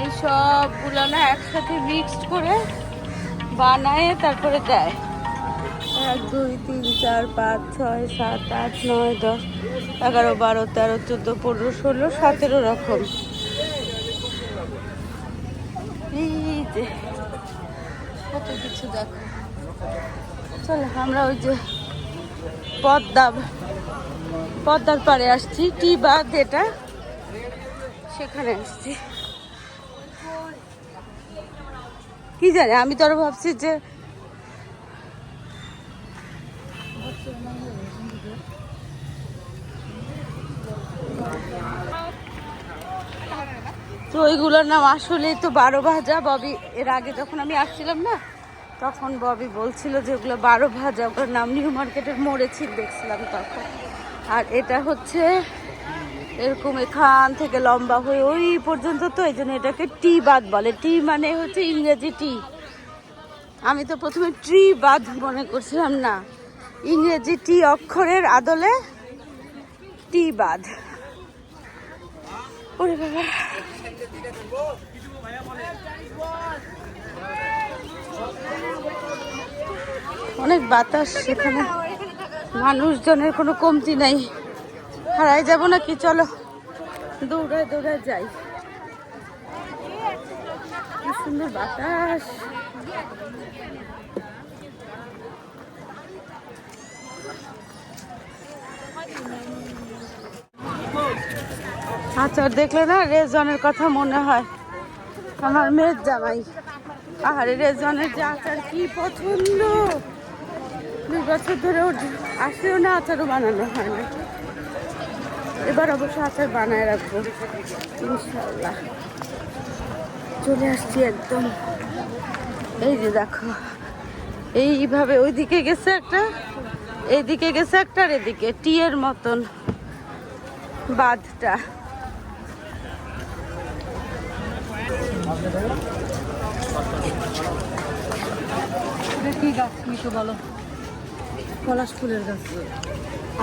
এই সবগুলো না একসাথে মিক্সড করে বানায় তারপরে দেয়। 1 2 3 4 5 6 7 8 9 10 11 12 13 14 15 16 17 রকম। এই যে কত কিছু দেখো। চলো আমরা ওই যে পদ্মার পাড়ে আসছি, টি বাঁধ এটা, সেখানে আসছি। কি জানি, আমি তো আরো ভাবছি যে তো ওইগুলোর নাম আসলেই তো 12 ভাজা। ববি এর আগে যখন আমি আসছিলাম না, তখন ববি বলছিল যে ওগুলো 12 ভাজা, ওগুলোর নাম নিউ মার্কেটের মোড়ে ছিল দেখছিলাম তখন। আর এটা হচ্ছে এরকম এখান থেকে লম্বা হয়ে ওই পর্যন্ত, তো এই জন্য এটাকে টি বাঁধ বলে। টি মানে হচ্ছে ইংরেজি টি। আমি তো প্রথমে ট্রি বাঁধ মনে করছিলাম, না, ইংরেজি টি অক্ষরের আদলে টি বাঁধ। ওরে বাবা, অনেক বাতাস সেখানে, মানুষজনের কোনো কমতি নাই। হারাই যাব নাকি? চলো দৌড়ায় দৌড়ায় যাই। কি সুন্দর বাতাস। আচার দেখলে না রেজনের কথা মনে হয়, আমার মেয়ের জামাই। আহারে, রেজনের যে আচার কি পছন্দ। 2 বছর ধরে ওর আসেও না, আচারও বানানো হয় না। এবার অবশ্য আচার বানায় রাখবো ইনশাল্লাহ। চলে আসছি একদম। এই যে দেখো, এইভাবে ওইদিকে গেছে একটা, এইদিকে গেছে একটা, আর এদিকে টি এর মতন বাঁধটা। কি গাছ মিশো বলো? পলাশ ফুলের গাছ।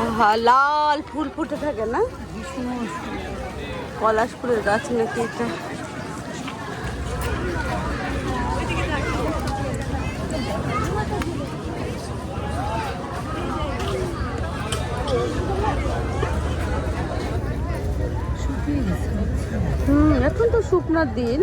আহা, লাল ফুল ফুটে থাকে না, পলাশ ফুলের গাছ নাকি এটা? এখন তো শুকনার দিন।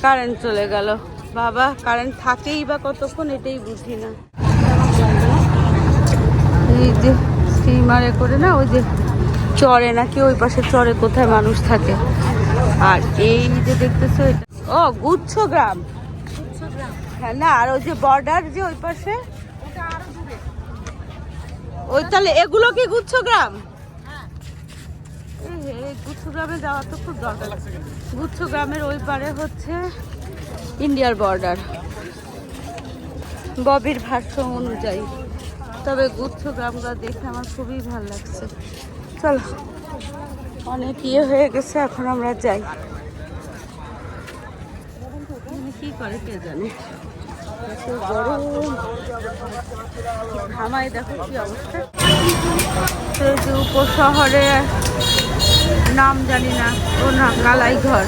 কারেন্ট চলে গেল বাবা। কারেন্ট থাকেই বা কতক্ষণ, এটাই বুঝি না। এই যে স্টিমারে করে না, ওই যে চরে নাকি, ওই পাশে চরে কোথায় মানুষ থাকে। আর এই যে দেখতেছো, ও গুচ্ছগ্রাম। হ্যাঁ না, আর ওই যে বর্ডার যে ওই পাশে, ওই তাহলে এগুলো কি গুচ্ছগ্রাম? গুচ্ছগ্রামে যাওয়া তো খুব দরকার। গুচ্ছগ্রামের ওই পারে হচ্ছে ইন্ডিয়ার বর্ডার, ববির ভাষ্য অনুযায়ী। তবে গুচ্ছগ্রামটা দেখে আমার খুবই ভালো লাগছে। চলো, অনেক ইয়ে হয়ে গেছে, এখন আমরা যাই। কি করে কে জানে, এত গরম, ঘামাই। দেখো কি অবস্থা। যে উপশহরে নাম জানি না, ও না, কালাই ঘর।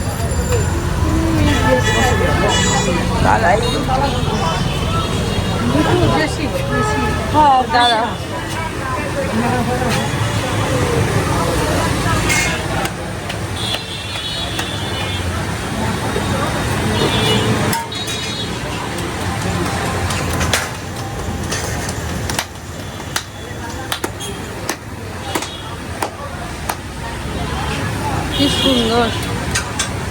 কালাই, হ্যাঁ দাঁড়া। কি সুন্দর,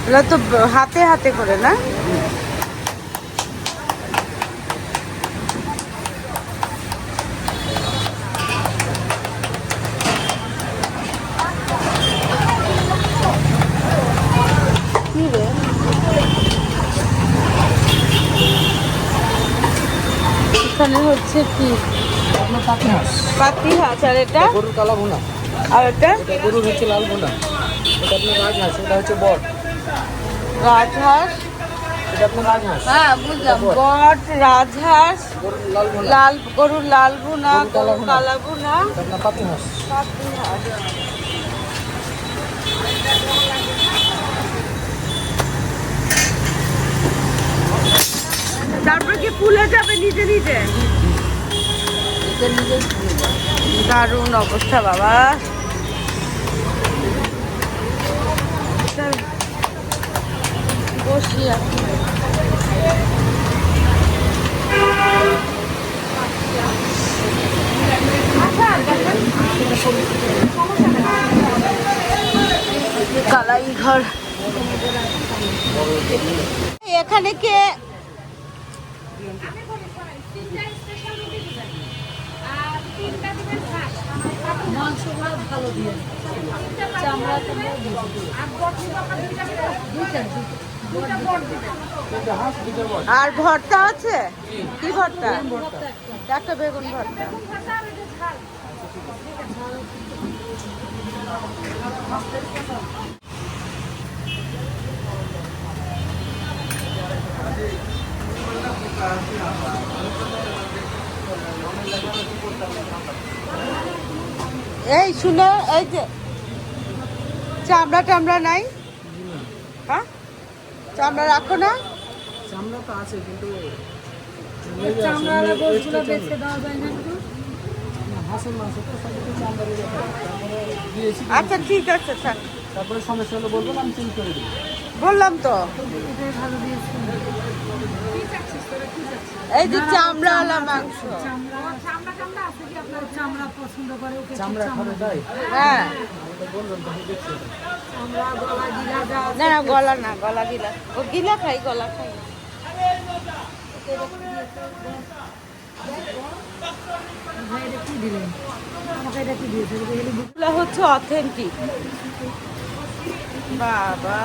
এগুলো তো হাতে হাতে করে না। এখানে হচ্ছে কি পাতি হাঁস, আর এটা গরুর কালা ভুনা। আর এটা গরুর হচ্ছে লাল ভুনা, এটা আপনার রাজহাঁস, এটা হচ্ছে বট। রাজহাঁস, এটা আপনার রাজহাঁস। হ্যাঁ বুঝলাম, বট, রাজহাঁস, গরুর লাল ভুনা, গরুর কালা ভুনা, আপনার পাতি হাঁস। তারপর কি ফুলে যাবে নিজে নিজে? দারুণ অবস্থা বাবা। বসি আছি। কালাই ঘর এখানে কে? আর ভর্তা আছে? কি ভর্তা? একটা বেগুন ভর্তা। এই শুনো, এই যে চামড়া টামড়া নাই? হ্যাঁ, চামড়া রাখো না? চামড়া তো আছে, কিন্তু আচ্ছা ঠিক আছে থাক। তারপরে সমস্যা হলে বলবেন, আমি চেঞ্জ করে দিই। বললাম তো, এই যে চামড়াওয়ালা মাংস। চামড়া খাবে তাই? হ্যাঁ, না না গলা না, গলা গিলা, ও গিলা খাই, গলা খাই। এগুলো হচ্ছে অথেন্টিক বাবা।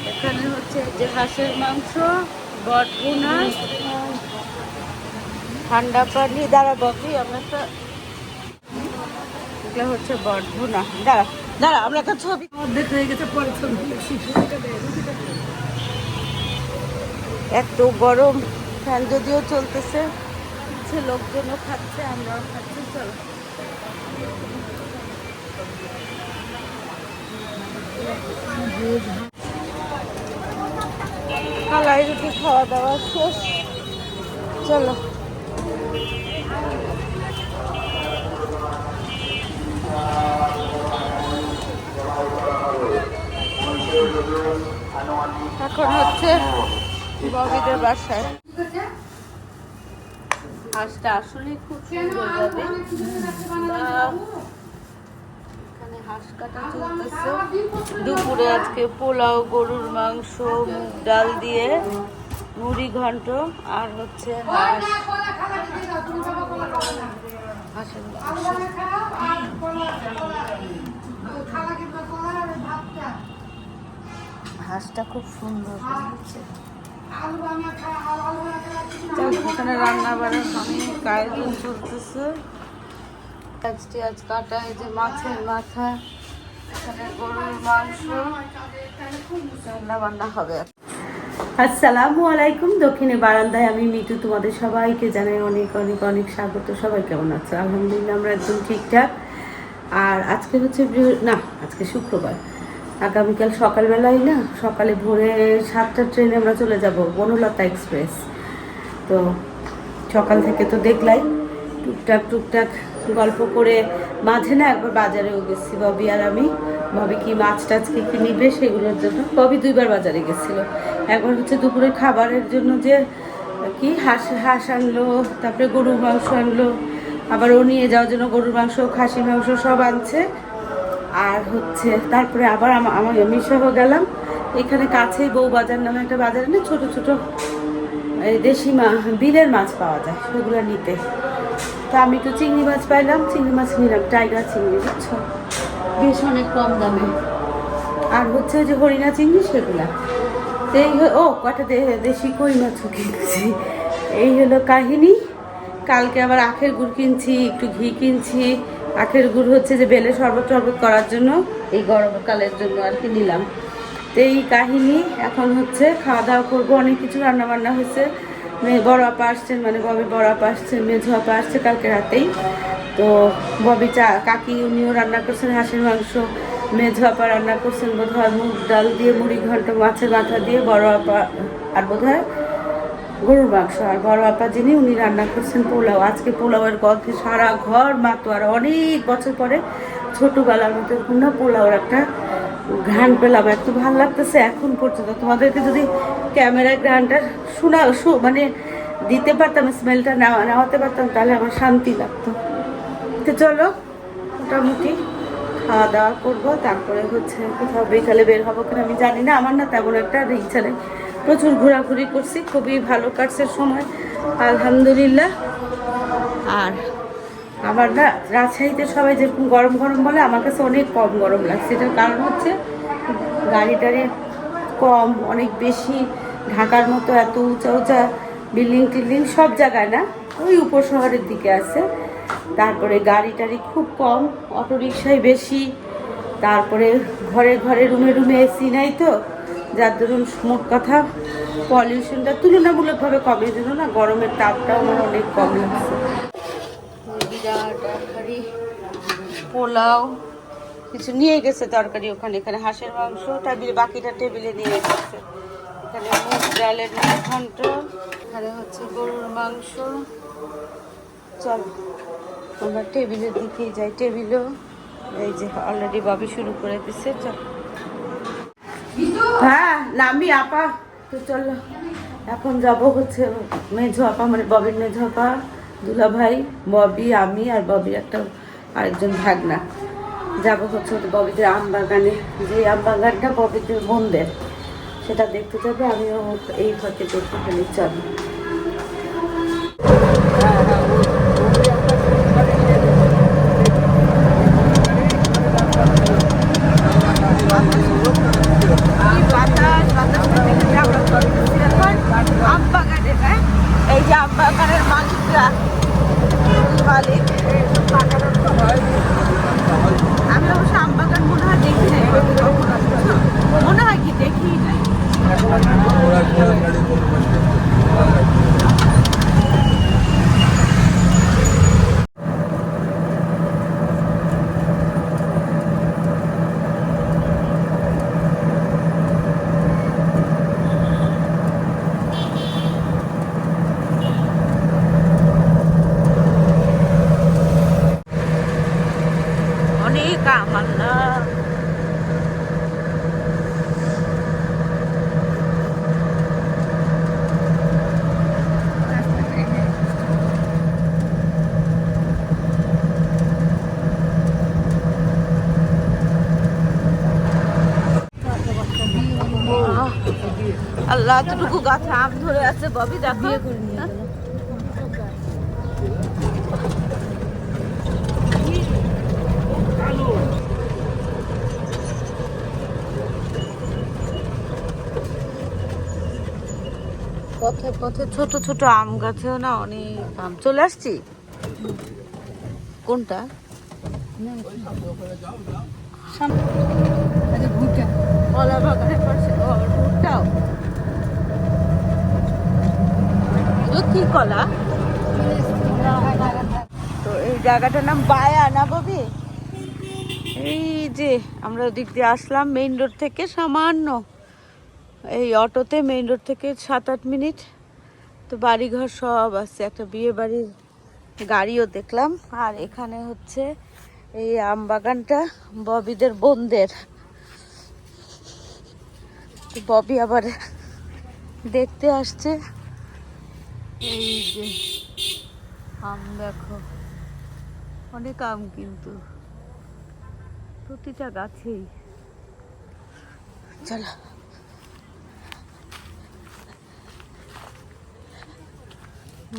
এখানে হচ্ছে যে হাঁসের মাংস, বটভুনা, ঠান্ডা পানি, দাঁড়া বকি আমরা একটা, এগুলো হচ্ছে বটভুনা। দাঁড়া দাঁড়া, আমরা একটা ছবি হয়ে গেছে, পরে ছবি। এত গরম, ফ্যান যদিও চলতেছে, লোকজনও খাচ্ছে, আমরাও খাচ্ছি। চলো কালাই রুটি খাওয়া দাওয়া শেষ। চলো এখন হচ্ছে ববিদের বাসায়। হাঁসটা আসলে খুব সুন্দর হবে। এখানে হাঁস কাটা চলতেছে। দুপুরে আজকে পোলাও, গরুর মাংস, মুগ ডাল দিয়ে মুড়ি ঘন্ট, আর হচ্ছে হাঁস, হাঁসের হাঁসটা খুব সুন্দর হচ্ছে। এখানে রান্না বাড়ার অনেক আয়োজন চলতেছে। আজ কাটা, এই যে মাছের মাথা, এখানে গরুর মাংস, রান্না বান্না হবে। আসসালামু আলাইকুম। দক্ষিণে বারান্দায় আমি মিতু, তোমাদের সবাইকে জানাই অনেক অনেক অনেক স্বাগত। সবাই কেমন আছো? আলহামদুলিল্লাহ আমরা একদম ঠিকঠাক। আর আজকে হচ্ছে আজকে শুক্রবার। আগামীকাল সকালবেলায় সকালে ভোরে 7টার ট্রেনে আমরা চলে যাব, বনলতা এক্সপ্রেস। তো সকাল থেকে তো দেখলাই টুকটাক গল্প করে, মাঝে একবার বাজারেও গেছি ববি আর আমি। ববি কি মাছ টাছ কি নিবে সেগুলোর জন্য ববি 2বার বাজারে গেছিলো। একবার হচ্ছে দুপুরের খাবারের জন্য যে কি হাঁস আনলো, তারপরে গরুর মাংস আনলো, আবার ও নিয়ে যাওয়ার জন্য গরুর মাংস, খাসি মাংস সব আনছে। আর হচ্ছে তারপরে আবার আমি সহ গেলাম এখানে কাছেই বউ বাজার নামে একটা বাজারে না, ছোট ছোট দেশি বিলের মাছ পাওয়া যায়, সেগুলো নিতে। তো আমি একটু চিংড়ি মাছ পাইলাম, চিংড়ি মাছ নিলাম, টাইগার চিংড়ি, বুঝছো, বেশ অনেক কম দামে। আর হচ্ছে যে হরিণা চিংড়ি, সেগুলা। ও কটা দেশি কই মাছও কিনছি। এই হলো কাহিনী। কালকে আবার আখের গুড় কিনছি, একটু ঘি কিনছি। আখের গুড় হচ্ছে যে বেলে শরবত টরবত করার জন্য, এই গরমকালের জন্য আর কি নিলাম। তো এই কাহিনী। এখন হচ্ছে খাওয়া দাওয়া করবো, অনেক কিছু রান্না বান্না হয়েছে। বড় আপা আসছেন, মানে ববির বড় আপা আসছেন, মেঝো আপা আসছে কালকে রাতেই। তো ববি কাকি উনিও রান্না করছেন হাঁসের মাংস, মেঝো আপা রান্না করছেন বোধহয় মুগ ডাল দিয়ে মুড়ি ঘন্ট মাছের মাথা দিয়ে, বড় আপা আর বোধহয় গরুর মাংস, আর বড় আপা যিনি উনি রান্না করছেন পোলাও। আজকে পোলাওয়ের গন্ধে সারা ঘর মাতোয়ারা। অনেক বছর পরে ছোটোবেলার মতো কোনো পোলাওর একটা ঘ্রাণ পেলাম, এত ভালো লাগতেছে এখন পর্যন্ত। তোমাদেরকে যদি ক্যামেরায় ঘ্রাণটা মানে দিতে পারতাম, স্মেলটা নেওয়াতে পারতাম, তাহলে আমার শান্তি লাগতো। তো চলো মোটামুটি খাওয়া দাওয়া করবো, তারপরে হচ্ছে কোথাও বিকালে বের হবো কিনা আমি জানি না। আমার না তেমন একটা ইচ্ছা নেই। প্রচুর ঘোরাঘুরি করছি, খুবই ভালো কাটছে সময় আলহামদুলিল্লাহ। আর আমার না রাজশাহীতে সবাই যেরকম গরম গরম বলে, আমার কাছে অনেক কম গরম লাগছে। এটার কারণ হচ্ছে গাড়ি টাড়ি কম, অনেক বেশি ঢাকার মতো এত উঁচা উঁচা বিল্ডিং টিল্ডিং সব জায়গায় না, ওই উপশহরের দিকে আছে। তারপরে গাড়ি টাড়ি খুব কম, অটো রিক্সায় বেশি। তারপরে ঘরে ঘরে রুমে রুমে এসি নাই, তো যার দরুন মোট কথা পলিউশনটা তুলনামূলকভাবে কম। এই জন্য না গরমের তাপটাও আমার অনেক কম লাগছে। বিরাট তরকারি, পোলাও, কিছু নিয়ে গেছে তরকারি ওখানে। এখানে হাঁসের মাংস টেবিলে, বাকিটা টেবিলে নিয়ে গেছে। এখানে মুগ ডালের ঘন্ট, এখানে হচ্ছে গরুর মাংস। চল আমরা টেবিলের দিকেই যাই। টেবিলও এই যে অলরেডি ববি শুরু করে দিচ্ছে। চল হ্যাঁ নামি আপা। তো চলো এখন যাবো হচ্ছে মেঝো আপা, মানে ববির মেঝো আপা, দুলা ভাই, ববি, আমি আর ববির একটা আরেকজন ভাগনা যাবো হচ্ছে ববিদের আম বাগানে। যে আম বাগানটা ববিদের বোনদের, সেটা দেখতে যাবে। আমিও এই ফাঁকে দেখতে গেলে চলো। আম বাগানে, হ্যাঁ এই যে আম বাগানের মালিকরা, মালিক। আমি অবশ্য আম বাগান মনে হয় দেখি নাই, মনে হয় কি দেখি নাই। অনেক আম, আল্লাহ। আল্লাহ, এতটুকু গাছে আম ধরে আছে ববি, দেখো। পথে পথে ছোট ছোট আম গাছেও না অনেক আম। চলে আসছি। কোনটা? কলা বাগানের পাশে ভুট্টাও। এগুলো কি কলা? তো এই জায়গাটার নাম বায়া না ববি? এই যে আমরা ওদিক দিয়ে আসলাম মেইন রোড থেকে, সামান্য এই অটোতে মেইন রোড থেকে 7-8 মিনিট। তো বাড়িঘর সব আছে, একটা বিয়ে বাড়ির গাড়িও দেখলাম। আর এখানে হচ্ছে এই আম বাগানটা ববিদের বোনদের। তো ববি আবার দেখতে আসছে। এই যে আম দেখো, অনেক আম, কিন্তু প্রতিটা গাছেই। চলো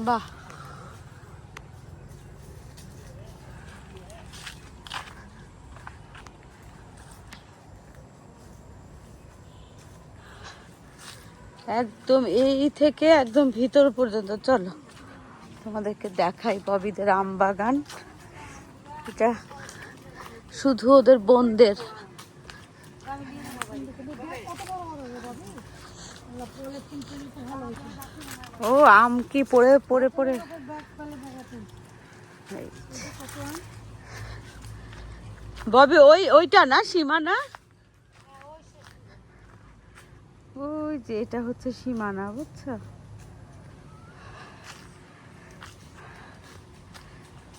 বাহ, একদম এই থেকে একদম ভিতর পর্যন্ত। চলো তোমাদেরকে দেখাই ববিদের আম বাগান। এটা শুধু ওদের বোনদের। ও আম কি পড়ে পড়ে পড়ে। ববি ওইটা না সীমানা, ওই যে এটা হচ্ছে সীমানা, বুঝছো?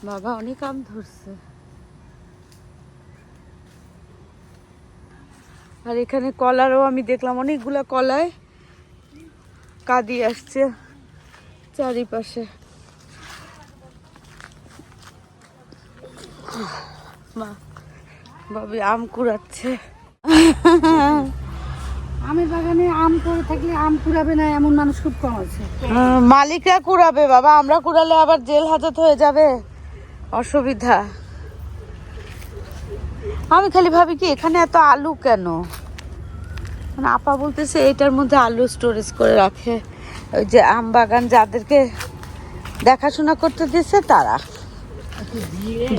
বাবা অনেক আম ধরছে। আর এখানে কলারও আমি দেখলাম অনেকগুলা কলায় কাঁদি আসছে চারিপাশে। মা বাবি আম কুড়াচ্ছে। আমের বাগানে আম পড়ে থাকলে আম কুড়াবে না এমন মানুষ খুব কম আছে। মালিকরা কুড়াবে বাবা, আমরা কুড়ালে আবার জেল হাজত হয়ে যাবে, অসুবিধা। আমি খালি ভাবি কি এখানে এত আলু কেন? মানে আপা বলতেছে এটার মধ্যে আলু স্টোরেজ করে রাখে, ওই যে আম বাগান যাদেরকে দেখাশোনা করতে দিচ্ছে তারা।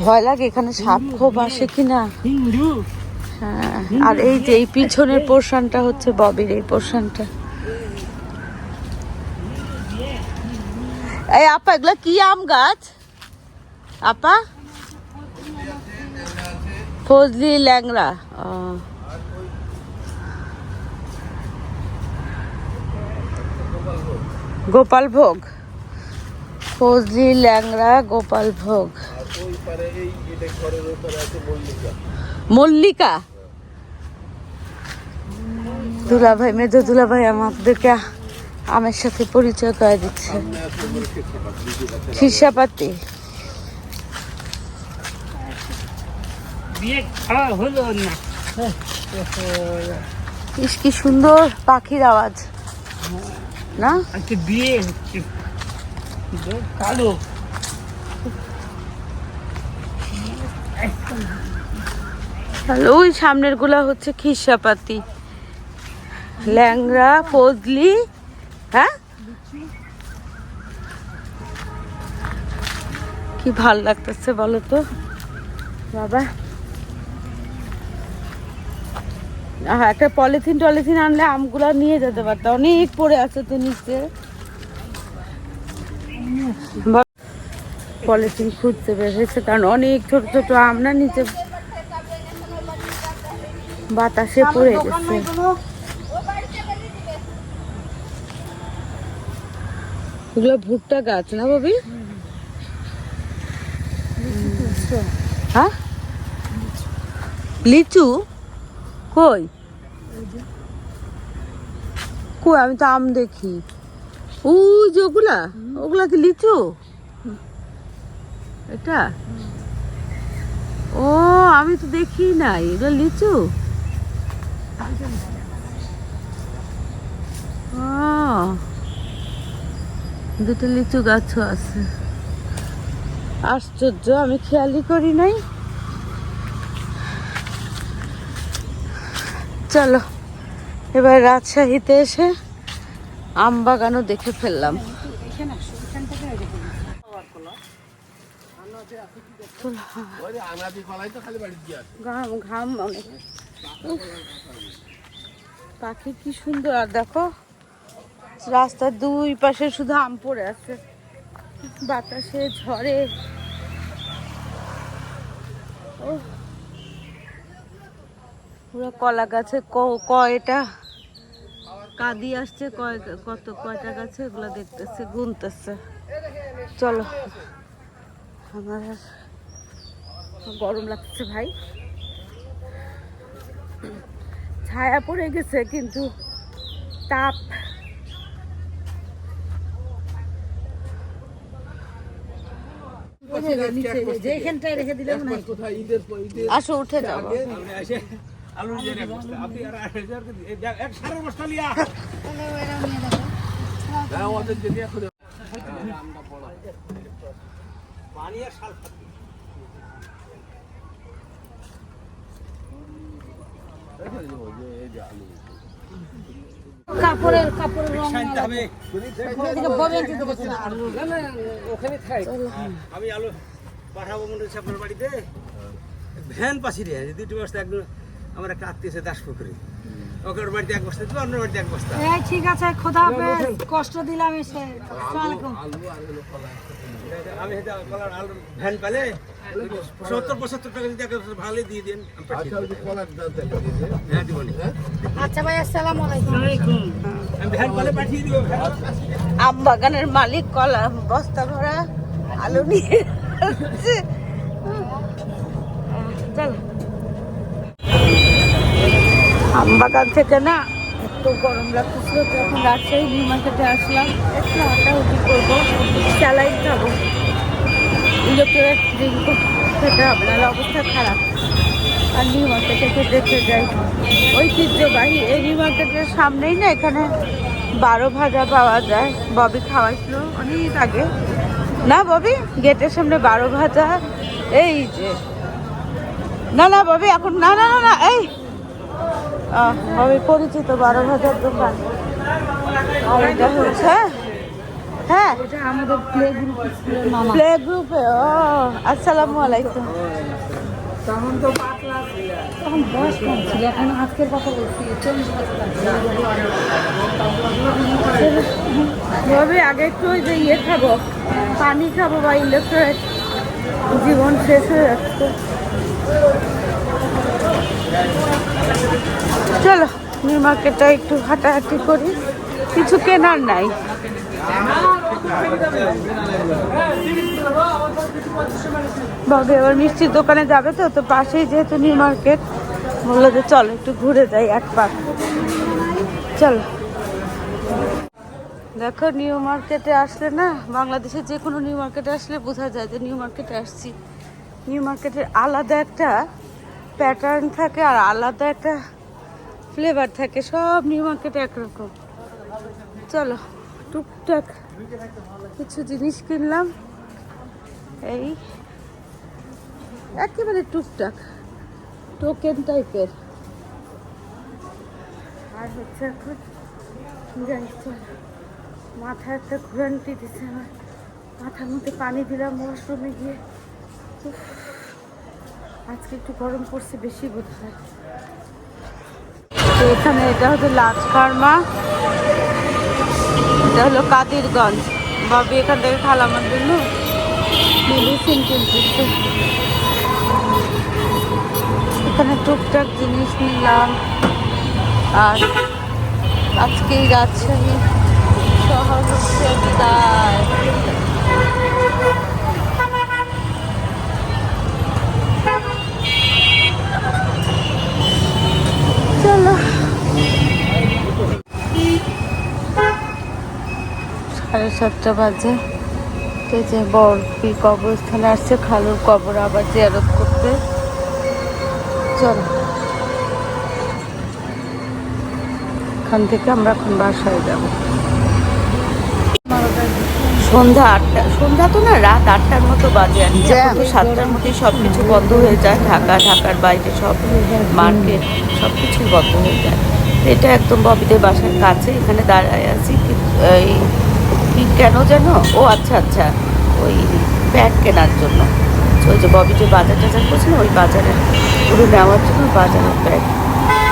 ভয় লাগে এখানে সাপ খোপ আসে কিনা। হ্যাঁ, আর এই যে এই পিছনের পোর্শনটা হচ্ছে ববির এই পোর্শনটা। এই আপা এগুলা কি আম গাছ আপা? ফজলি ল্যাংড়া। গোপাল ভোগ, ফজলি ল্যাংড়া গোপাল ভোগ। মল্লিকা। দুলাভাই, মেজো দুলাভাই আমাদেরকে আমের সাথে পরিচয় করে দিচ্ছে। খিরসাপাতি। ইস কি সুন্দর পাখির আওয়াজ না? বিয়ে হচ্ছে কালো। ওই সামনের গুলা হচ্ছে খিরসাপাতি, ল্যাংড়া, ফজলি। হ্যাঁ, কি ভাল লাগতেছে বলো তো বাবা। একটা পলিথিন টলিথিন আনলে আমগুলা নিয়ে যেতে পারতাম, অনেক পড়ে আছে তো নিচে। পলিথিন খুঁজতে বের হয়েছে কারণ অনেক ছোট ছোট আম না নিচে বাতাসে পড়ে গেছে। এগুলো ভুট্টা গাছ না ভাবি? হ্যাঁ, লিচু কই কই? আমি তো আম দেখি। ওই যে ওগুলা, ওগুলা কি লিচু? এটা ও, আমি তো দেখি নাই এগুলো লিচু। ও, দুটো লিচু গাছও আছে। আশ্চর্য, আমি খেয়ালই করি নাই। চলো এবার রাজশাহীতে এসে আম বাগানও দেখে ফেললাম। ঘাম অনেক। পাখি কি সুন্দর। আর দেখো রাস্তার দুই পাশে শুধু আম পড়ে আছে, বাতাসে ঝড়ে। পুরো কলা গাছে কয়টা কাঁদি আসছে, কয়টা গাছে এগুলো দেখতেছে, গুনতেছে। চলো, আমার গরম লাগছে ভাই, ছায়া পড়ে গেছে কিন্তু তাপ। যেখানটায় রেখে দিলাম না, আসো উঠে যাবো। আলু আপনি এক সারা বস্তা লিয়া ওদের যদি এখন পানি আর সাল কাপড়ের রং ওখানে থাই আমি আলো পাঠাবো মনে হচ্ছে আপনার বাড়িতে ভ্যান পাশি রে দুটো বস্তা একদম আমার একটা আত্মীয় আছে দাসপুকুরে ওকে ওর বাড়িতে এক বস্তা দিল অন্য বাড়িতে এক বস্তা ঠিক আছে খোদা হাফেজ কষ্ট দিলাম এসে আসসালামু আমি কলার আলু ভ্যান পেলে 70-75 টাকা যদি ভালো দিয়ে দেন হ্যাঁ দিব আচ্ছা ভাই আসসালামু আলাইকুম আমি ভ্যান পেলে পাঠিয়ে দিব আম বাগানের মালিক কলা বস্তা ভরা আলু নিয়ে আসছে। চলো আম বাগান থেকে না একটু গরম লাগতেছিল তো এখন রাজশাহী নিউ মার্কেটে আসলাম একটু হাঁটাহুটি করবো স্যালাইন খাবো ইলেকট্রিক ড্রিঙ্ক খেতে হবে নাহলে অবস্থা খারাপ আর নিউ মার্কেটে দেখতে যাই ঐতিহ্যবাহী এই নিউ মার্কেটের সামনেই না এখানে 12 ভাজা পাওয়া যায় ববি খাওয়াইছিল অনেক আগে না ববি গেটের সামনে 12 ভাজা এই যে না না ববি এখন না না না না এই ববি পরিচিত 12 ভাজার দোকান আর এটা হচ্ছে হ্যাঁ এটা আমাদের প্লে গ্রুপ স্কুলের মামা প্লে গ্রুপে ও আসসালামু আলাইকুম তখন তো পাতলা ছিল তখন বয়স কম ছিল এখন আজকের কথা বলছি 40 বছর ভাবে আগে একটু ওই যে ইয়ে খাবো পানি খাবো বা ইলেকট্রিক জীবন শেষ হয়ে যাচ্ছে চলো নিউ মার্কেটটা একটু হাঁটাহাঁটি করি কিছু কেনার নাই ভাবে এবার মিষ্টির দোকানে যাবে তো তো পাশেই যেহেতু নিউ মার্কেট বললো যে চলো একটু ঘুরে যাই এক পাক চলো দেখো নিউ মার্কেটে আসলে না বাংলাদেশে যে কোনো নিউ মার্কেটে আসলে বোঝা যায় যে নিউ মার্কেটে আসছি নিউ মার্কেটের আলাদা একটা প্যাটার্ন থাকে আর আলাদা একটা ফ্লেভার থাকে সব নিউ মার্কেটে একরকম চলো টুকটাক কিছু জিনিস কিনলাম এই একেবারে টুকটাক টোকেন টাইপের আর হচ্ছে এখন যাই চলো মাথায় একটা ঘুরান্তি দিচ্ছে আমার মাথার মধ্যে পানি দিলাম ওয়াশরুমে গিয়ে উফ, আজকে একটু গরম পড়ছে বেশি বোধ হয় তো এখানে এটা হচ্ছে লাজ ফার্মা এটা হলো কাদিরগঞ্জ ভাবি এখান থেকে খালামার জন্য মেডিসিন কিনতেছে এখানে টুকটাক জিনিস নিলাম আর আজকেই রাজশাহী শহর হচ্ছে বিদায় চলো 7:30 বাজে এই যে বরফি কবরস্থানে আসছে খালুর কবর আবার জিয়ারত করতে চলো এখান থেকে আমরা এখন বাসায় যাবো সন্ধ্যা 8টা সন্ধ্যা তো না রাত 8টার মতো বাজে আর কি। এখন তো 7টার মধ্যেই সব কিছু বন্ধ হয়ে যায় ঢাকার বাইরে সব মার্কেট সব কিছুই বন্ধ হয়ে যায় এটা একদম ববিদের বাসার কাছে এখানে দাঁড়ায় আছি কি কেন যেন ও আচ্ছা আচ্ছা ওই ব্যাগ কেনার জন্য ওই যে ববি যে বাজার টাজার করছিল ওই বাজারের পুরো নেওয়ার জন্য বাজারের ব্যাগ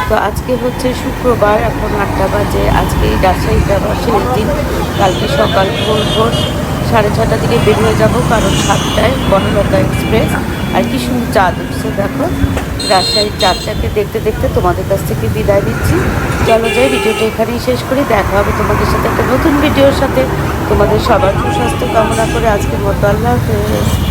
তো আজকে হচ্ছে শুক্রবার এখন 8টা বাজে আজকে রাজশাহীটা শেষ দিন কালকে সকাল ভোর 6:30টার দিকে বের হয়ে যাবো কারণ 7টায় বনলতা এক্সপ্রেস আর কি সুন্দর চাঁদ উঠছে দেখো রাজশাহীর চাঁদটাকে দেখতে দেখতে তোমাদের কাছ থেকে বিদায় দিচ্ছি চলো যাই ভিডিওটা এখানেই শেষ করি দেখা হবে তোমাদের সাথে একটা নতুন ভিডিওর সাথে তোমাদের সবার সুস্বাস্থ্য কামনা করে আজকের মতো আল্লাহ হাফেজ।